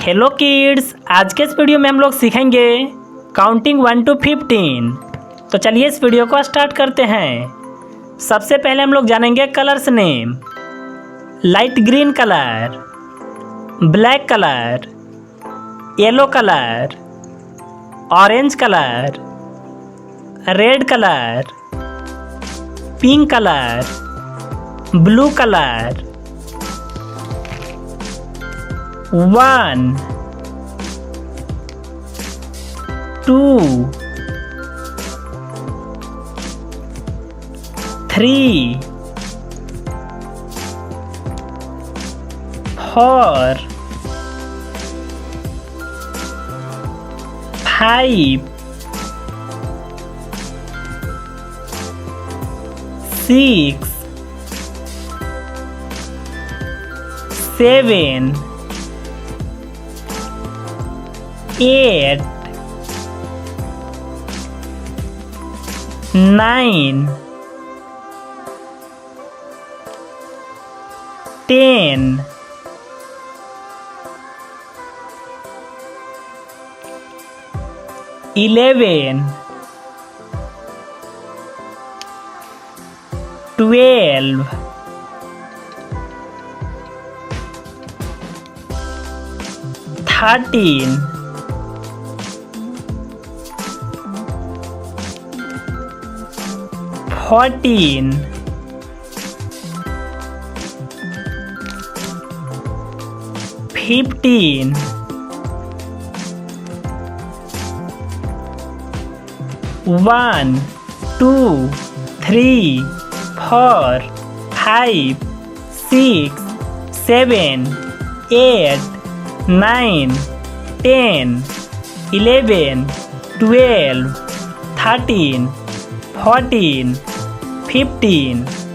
Hello kids, आज के इस वीडियो में हम लोग सीखेंगे काउंटिंग 1 to 15। तो चलिए इस वीडियो को स्टार्ट करते हैं। सबसे पहले हम लोग जानेंगे colours name. Light green colour, black colour, yellow colour, orange colour, red colour, pink colour, blue colour. 1 2 3 4 5 6 7 8 9 10 11 12 13 14 15 1 2 3 4 5 6 7 8 9 10 11 12 13 14 15